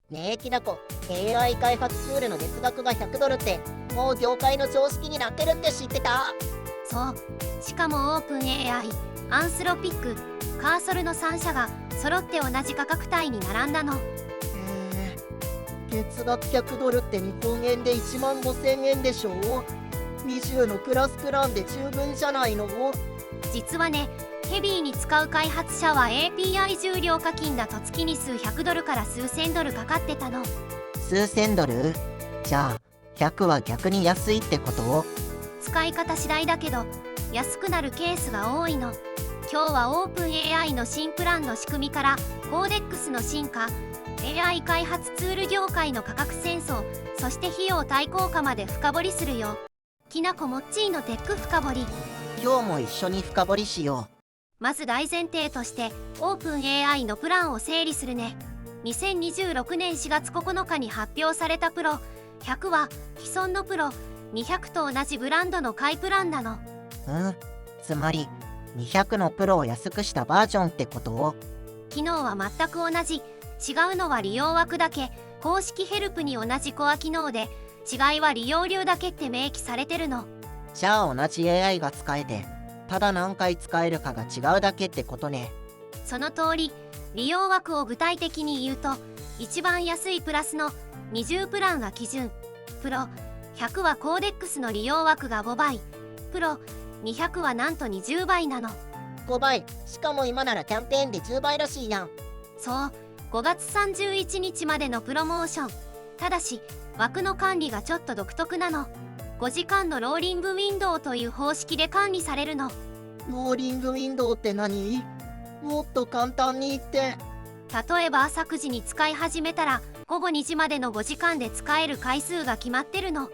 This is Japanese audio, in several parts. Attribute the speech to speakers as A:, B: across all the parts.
A: ねえきなこ、 AI 開発ツールの月額が$100ってもう業界の常識になってるって知ってた？
B: そう、しかもオープン AI、アンスロピック、カーソルの3社が揃って同じ価格帯に並んだの。
A: 月額$100って日本円で15000円でしょ。20のクラスプランで十分じゃないの？
B: 実はね、ヘビーに使う開発者は API 重量課金だと月に数百ドルから数千ドルかかってたの。
A: 数千ドル？じゃあ100は逆に安いってこと？
B: 使い方次第だけど安くなるケースが多いの。今日はオープン AI の新プランの仕組みからコーデックスの進化、 AI 開発ツール業界の価格戦争、そして費用対効果まで深掘りするよ。きなこもっちーのテック深掘り。
A: 今日も一緒に深掘りしよ
B: まず大前提としてオープン AI のプランを整理するね。2026年4月9日に発表されたプロ100は既存のプロ200と同じブランドの買いプランなの。
A: つまり200のプロを安くしたバージョンってこと？
B: 機能は全く同じ。違うのは利用枠だけ。公式ヘルプに同じコア機能で、違いは利用料だけって明記されてるの。
A: じゃあ同じ AI が使えて、ただ何回使えるかが違うだけってことね。
B: その通り。利用枠を具体的に言うと、一番安いプラスの20プランが基準。プロ100はコーデックスの利用枠が5倍。プロ200はなんと20倍なの。
A: 5倍。しかも今ならキャンペーンで10倍らしいやん。
B: そう、5月31日までのプロモーション。ただし枠の管理がちょっと独特なの。5時間のローリングウィンドウという方式で管理されるの。
A: ローリングウィンドウって何？もっと簡単に言って。
B: 例えば朝9時に使い始めたら午後2時までの5時間で使える回数が決まってるの。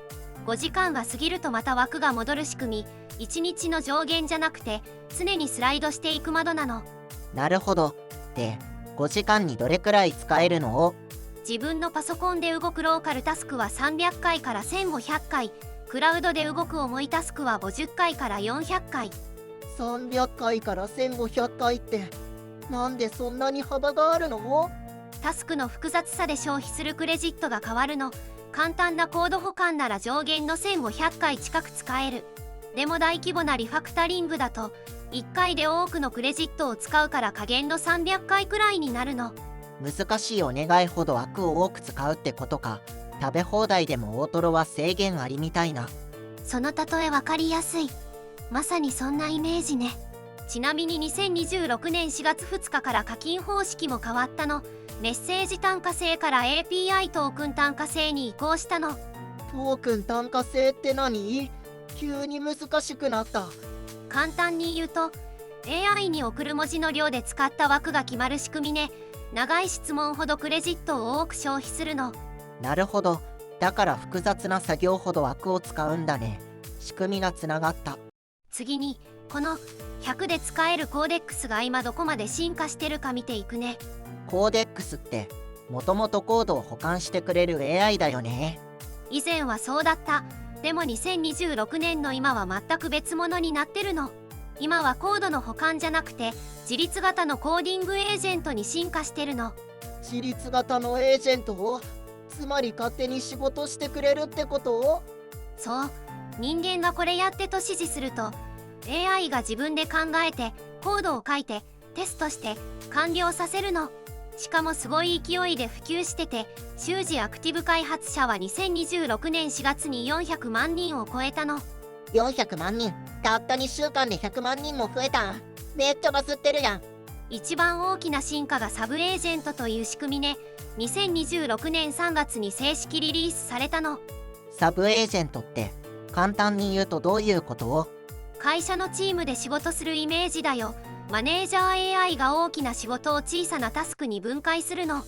B: 5時間が過ぎるとまた枠が戻る仕組み。1日の上限じゃなくて常にスライドしていく窓なの。
A: なるほど。で、5時間にどれくらい使えるの？
B: 自分のパソコンで動くローカルタスクは300回から1500回、クラウドで動く重いタスクは50回から400回。
A: 300回から1500回ってなんでそんなに幅があるの？
B: タスクの複雑さで消費するクレジットが変わるの。簡単なコード保管なら上限の1500回近く使える。でも大規模なリファクタリングだと1回で多くのクレジットを使うから加減の300回くらいになるの。
A: 難しいお願いほど枠を多く使うってことか。食べ放題でも大トロは制限ありみたいな。
B: その例え分かりやすい。まさにそんなイメージね。ちなみに2026年4月2日から課金方式も変わったの。メッセージ単価制から API トークン単価制に移行したの。
A: トークン単価制って何？急に難しくなった。
B: 簡単に言うと AI に送る文字の量で使った枠が決まる仕組みね。長い質問ほどクレジットを多く消費するの。
A: なるほど。だから複雑な作業ほど枠を使うんだね。仕組みがつながった。
B: 次にこの100で使えるコーデックスが今どこまで進化してるか見ていくね。
A: コーデックスってもともとコードを保管してくれる AI だよね。
B: 以前はそうだった。でも2026年の今は全く別物になってるの。今はコードの保管じゃなくて自立型のコーディングエージェントに進化してるの。
A: 自立型のエージェントを、つまり勝手に仕事してくれるってこと？
B: そう、人間がこれやってと指示すると AI が自分で考えてコードを書いてテストして完了させるの。しかもすごい勢いで普及してて、習字アクティブ開発者は2026年4月に400万人を超えたの。
A: 400万人。たった2週間で100万人も増えた。めっちゃバズってるやん。
B: 一番大きな進化がサブエージェントという仕組みね。2026年3月に正式リリースされたの。
A: サブエージェントって簡単に言うとどういうこと？
B: 会社のチームで仕事するイメージだよ。マネージャー AI が大きな仕事を小さなタスクに分解するの。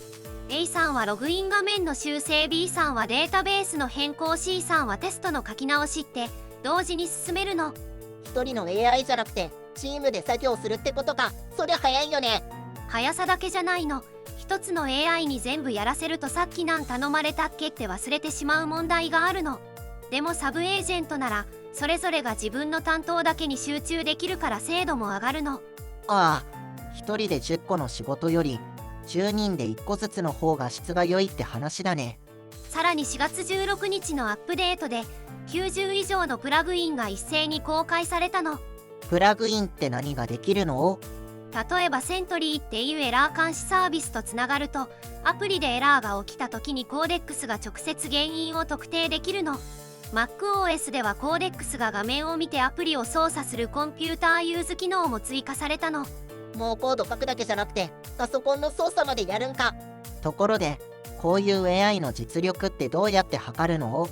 B: A さんはログイン画面の修正、 B さんはデータベースの変更、 C さんはテストの書き直しって同時に進めるの。
A: 一人の AI じゃなくてチームで作業するってことか。それ早いよね。
B: 速さだけじゃないの。一つの AI に全部やらせるとさっきなん頼まれたっけって忘れてしまう問題があるの。でもサブエージェントならそれぞれが自分の担当だけに集中できるから精度も上がるの。
A: ああ、一人で10個の仕事より10人で1個ずつの方が質が良いって話だね。
B: さらに4月16日のアップデートで90以上のプラグインが一斉に公開されたの。
A: プラグインって何ができるの？
B: 例えばセントリーっていうエラー監視サービスとつながると、アプリでエラーが起きた時にコーデックスが直接原因を特定できるの。 MacOS ではコーデックスが画面を見てアプリを操作するコンピューターユーズ機能も追加されたの。
A: もうコード書くだけじゃなくてパソコンの操作までやるんか。ところでこういう AI の実力ってどうやって測るの？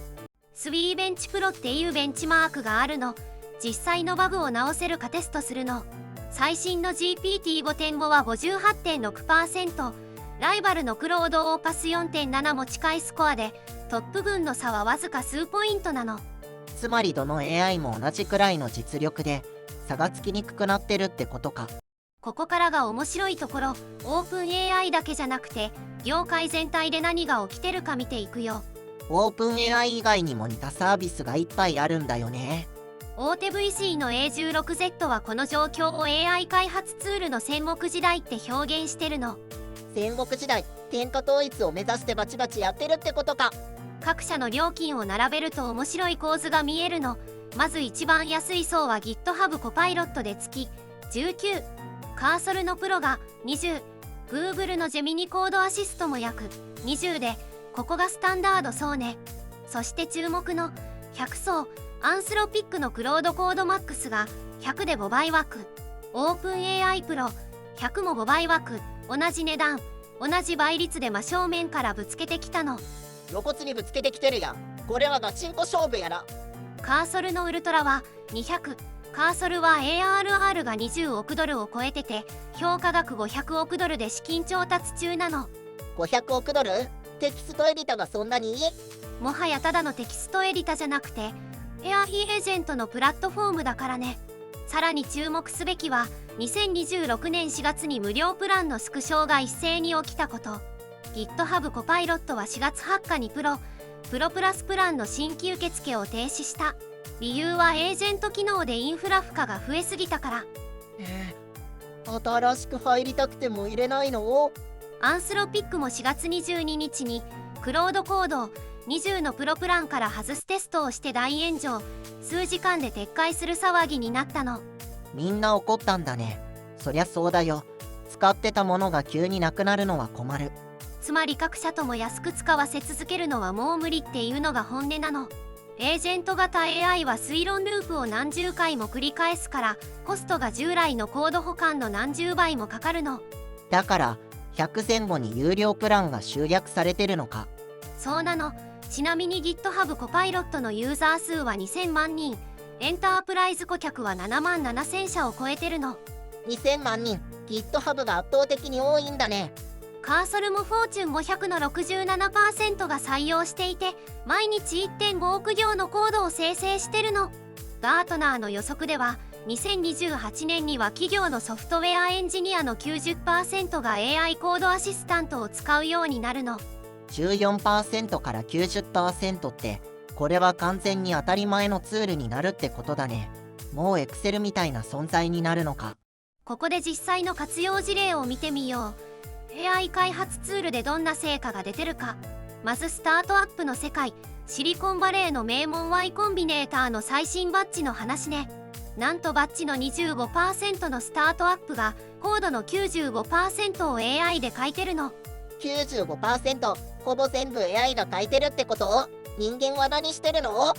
B: スウィーベンチプロっていうベンチマークがあるの。実際のバグを直せるかテストするの。最新の GPT-5.5 は 58.6%、 ライバルのクロードオーパス 4.7 も近いスコアで、トップ分の差はわずか数ポイントなの。
A: つまりどの AI も同じくらいの実力で差がつきにくくなってるってことか。
B: ここからが面白いところ。オープン AI だけじゃなくて業界全体で何が起きてるか見ていくよ。
A: オープン AI 以外にも似たサービスがいっぱいあるんだよね。
B: 大手 VC の A16Z はこの状況を AI 開発ツールの戦国時代って表現してるの。
A: 戦国時代、天下統一を目指してバチバチやってるってことか。
B: 各社の料金を並べると面白い構図が見えるの。まず一番安い層は GitHub コパイロットで月19、カーソルのプロが20、Google のジェミニコードアシストも約20で、ここがスタンダード層ね。そして注目の100層、アンスロピックのクロードコードマックスが100で5倍枠、オープン AI プロ100も5倍枠、同じ値段同じ倍率で真正面からぶつけてきたの。
A: 露骨にぶつけてきてるやん。これはガチンコ勝負やな。
B: カーソルのウルトラは200、カーソルは ARR が20億ドルを超えてて、評価額500億ドルで資金調達中なの。
A: 500億ドル？テキストエディタがそんなに？
B: もはやただのテキストエディタじゃなくてAI エージェントのプラットフォームだからね。さらに注目すべきは2026年4月に無料プランの縮小が一斉に起きたこと。 GitHub コパイロットは4月8日にプロプラスプランの新規受付を停止した。理由はエージェント機能でインフラ負荷が増えすぎたから。
A: 新しく入りたくても入れないの？
B: アンスロピックも4月22日にクロードコードを20のプロプランから外すテストをして大炎上。数時間で撤回する騒ぎになったの。
A: みんな怒ったんだね。そりゃそうだよ。使ってたものが急になくなるのは困る。
B: つまり各社とも安く使わせ続けるのはもう無理っていうのが本音なの。エージェント型 AI は推論ループを何十回も繰り返すから、コストが従来のコード保管の何十倍もかかるの。
A: だから100前後に有料プランが集約されてるのか。
B: そうなの。ちなみに GitHub コパイロットのユーザー数は2000万人、エンタープライズ顧客は7万7000社を超えてるの。
A: 2000万人、GitHub が圧倒的に多いんだね。
B: カーソルもフォーチュン500の 67% が採用していて、毎日 1.5 億行のコードを生成してるの。ガートナーの予測では2028年には企業のソフトウェアエンジニアの 90% が AI コードアシスタントを使うようになるの。
A: 14% から 90% ってこれは完全に当たり前のツールになるってことだね。もう Excel みたいな存在になるのか。
B: ここで実際の活用事例を見てみよう。AI 開発ツールでどんな成果が出てるか。まずスタートアップの世界、シリコンバレーの名門 Y コンビネーターの最新バッジの話ね。なんとバッジの 25% のスタートアップがコードの 95% を AI で書いてるの。
A: 95%、ほぼ全部 AI が書いてるってこと？人間は何してるの？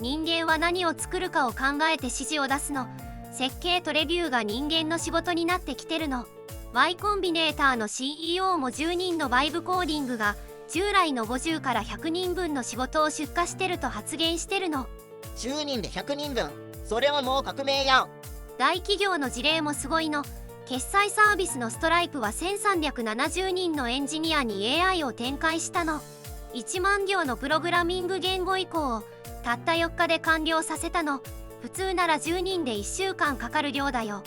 B: 人間は何を作るかを考えて指示を出すの。設計とレビューが人間の仕事になってきてるの。Y コンビネーターの CEO も10人のバイブコーディングが従来の50から100人分の仕事を出荷してると発言してるの。
A: 10人で100人分、それはもう革命やん。
B: 大企業の事例もすごいの。決済サービスのストライプは1370人のエンジニアに AI を展開したの。1万行のプログラミング言語移行をたった4日で完了させたの。普通なら10人で1週間かかる量だよ。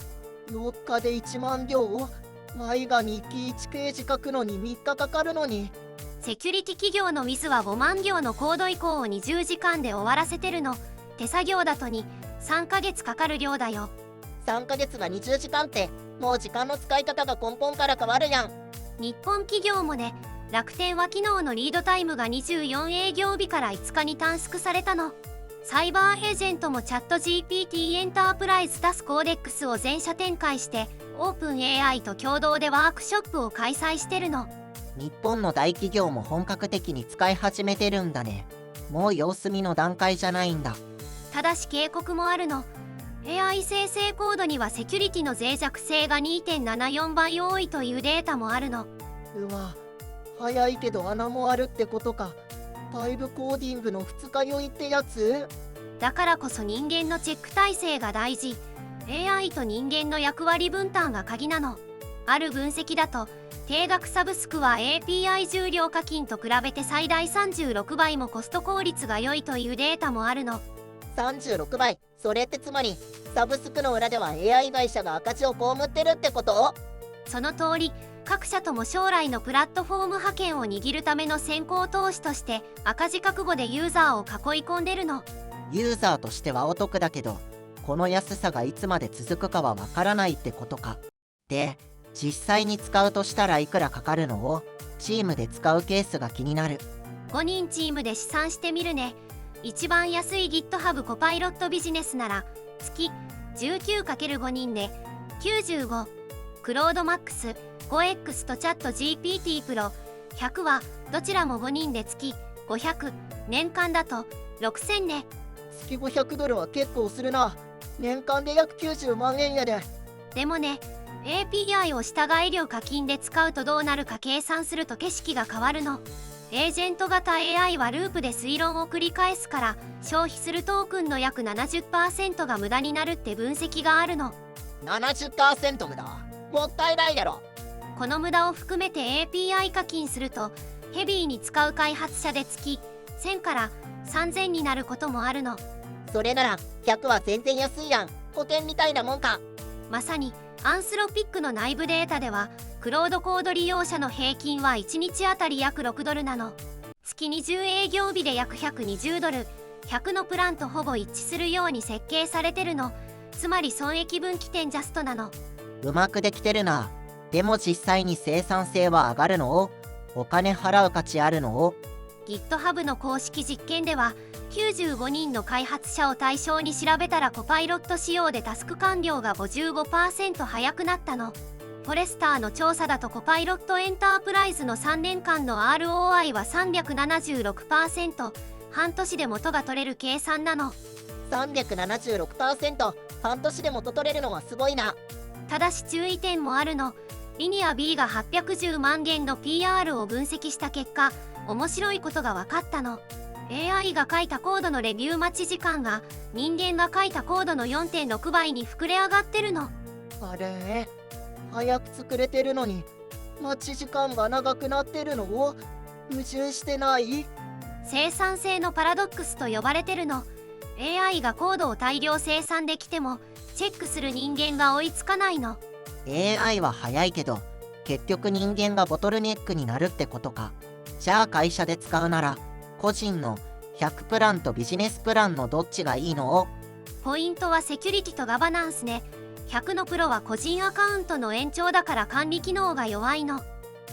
A: 4日で1万行？前が日記1ページ書くのに3日かかるのに。
B: セキュリティ企業の Wiz は5万行のコード移行を20時間で終わらせてるの。手作業だと3ヶ月かかる量だよ。
A: 3ヶ月が20時間ってもう時間の使い方が根本から変わるやん。
B: 日本企業もね、楽天は機能のリードタイムが24営業日から5日に短縮されたの。サイバーエージェントもチャット GPT エンタープライズタスコーデックスを全社展開してオープン AI と共同でワークショップを開催してるの。
A: 日本の大企業も本格的に使い始めてるんだね。もう様子見の段階じゃないんだ。
B: ただし警告もあるの。 AI 生成コードにはセキュリティの脆弱性が 2.74 倍多いというデータもあるの。
A: うわ、早いけど穴もあるってことか。バイブコーディングの二日酔いってやつ？
B: だからこそ人間のチェック体制が大事。 AI と人間の役割分担が鍵なの。ある分析だと定額サブスクは API 重量課金と比べて最大36倍もコスト効率が良いというデータもあるの。
A: 36倍、それってつまりサブスクの裏では AI 会社が赤字を被ってるってこと？
B: その通り、各社とも将来のプラットフォーム覇権を握るための先行投資として赤字覚悟でユーザーを囲い込んでるの。
A: ユーザーとしてはお得だけど、この安さがいつまで続くかはわからないってことか。で、実際に使うとしたらいくらかかるのをチームで使うケースが気になる。
B: 5人チームで試算してみるね。一番安い GitHub コパイロットビジネスなら月 19×5 人で95、クロードマックス 5X とチャット GPT プロ100はどちらも5人で月500、年間だと6000ね。
A: 月$500は結構するな。年間で約90万円やで。
B: でもね、API を従い料課金で使うとどうなるか計算すると景色が変わるの。エージェント型 AI はループで推論を繰り返すから消費するトークンの約 70% が無駄になるって分析があるの。
A: 70% 無駄？もったいないだろ。
B: この無駄を含めて API 課金するとヘビーに使う開発者で月1000から3000になることもあるの。
A: それなら100は全然安いやん。保険みたいなもんか。
B: まさにアンスロピックの内部データではクロードコード利用者の平均は1日あたり約$6なの。月20営業日で約$120、100のプランとほぼ一致するように設計されてるの。つまり損益分岐点ジャストなの。
A: うまくできてるな。でも実際に生産性は上がるの？お金払う価値あるの
B: ？GitHub の公式実験では95人の開発者を対象に調べたらコパイロット使用でタスク完了が 55% 早くなったの。フォレスターの調査だとコパイロットエンタープライズの3年間の ROI は 376%、半年で元が取れる計算なの。
A: 376%、半年で元取れるのはすごいな。
B: ただし注意点もあるの。リニア B が810万件の PR を分析した結果、面白いことが分かったの。AI が書いたコードのレビュー待ち時間が人間が書いたコードの 4.6 倍に膨れ上がってるの。
A: あれ、早く作れてるのに待ち時間が長くなってるの？矛盾してない？
B: 生産性のパラドックスと呼ばれてるの。 AI がコードを大量生産できてもチェックする人間が追いつかないの。
A: AI は早いけど結局人間がボトルネックになるってことか。じゃあ会社で使うなら個人の100プランとビジネスプランのどっちがいいの？
B: ポイントはセキュリティとガバナンスね。100のプロは個人アカウントの延長だから管理機能が弱いの。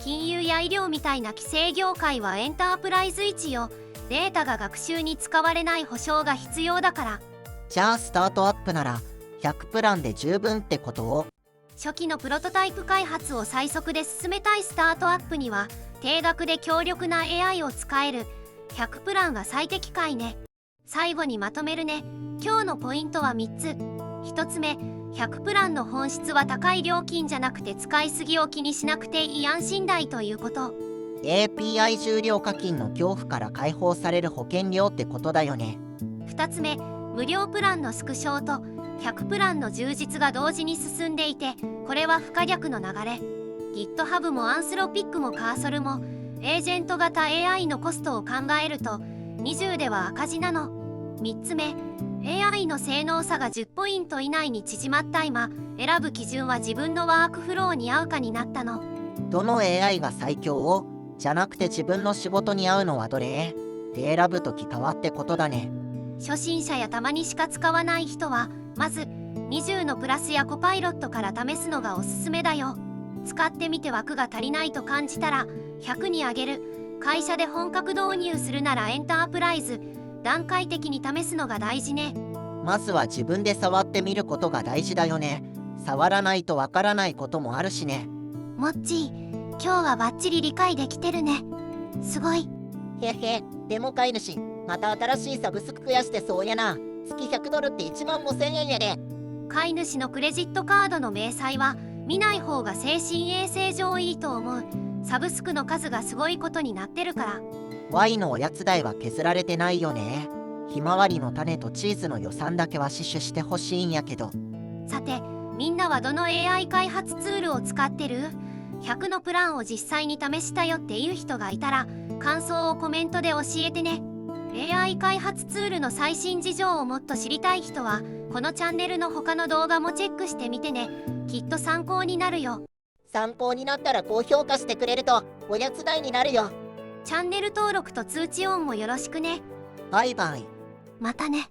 B: 金融や医療みたいな規制業界はエンタープライズ1よ。データが学習に使われない保証が必要だから。
A: じゃあスタートアップなら100プランで十分ってことを？
B: 初期のプロトタイプ開発を最速で進めたいスタートアップには定額で強力な AI を使える100プランが最適解ね。最後にまとめるね。今日のポイントは3つ。1つ目、100プランの本質は高い料金じゃなくて使いすぎを気にしなくていい安心代ということ。
A: API 重量課金の恐怖から解放される保険料ってことだよね。
B: 2つ目、無料プランのスクショと100プランの充実が同時に進んでいて、これは不可逆の流れ。 GitHub もアンスロピックもカーソルもエージェント型 AI のコストを考えると20では赤字なの。3つ目、 AI の性能差が10ポイント以内に縮まった今、選ぶ基準は自分のワークフローに合うかになったの。
A: どの AI が最強をじゃなくて自分の仕事に合うのはどれで選ぶとき変わってことだね。
B: 初心者やたまにしか使わない人はまず20のプラスやコパイロットから試すのがおすすめだよ。使ってみて枠が足りないと感じたら100に上げる。会社で本格導入するならエンタープライズ、段階的に試すのが大事ね。
A: まずは自分で触ってみることが大事だよね。触らないとわからないこともあるしね。
B: モッチー、今日はバッチリ理解できてるね。すごい。
A: へへ、でも飼い主、また新しいサブスク増やしてそうやな。月100ドルって15000円やで。
B: 飼い主のクレジットカードの明細は見ない方が精神衛生上いいと思う。サブスクの数がすごいことになってるから。
A: Y のおやつ代は削られてないよね。ひまわりの種とチーズの予算だけは死守してほしいんやけど。
B: さて、みんなはどの AI 開発ツールを使ってる？100のプランを実際に試したよっていう人がいたら感想をコメントで教えてね。 AI 開発ツールの最新事情をもっと知りたい人はこのチャンネルの他の動画もチェックしてみてね。きっと参考になるよ。
A: 参考になったら高評価してくれるとおやつ代になるよ。
B: チャンネル登録と通知オンもよろしくね。
A: バイバイ。
B: またね。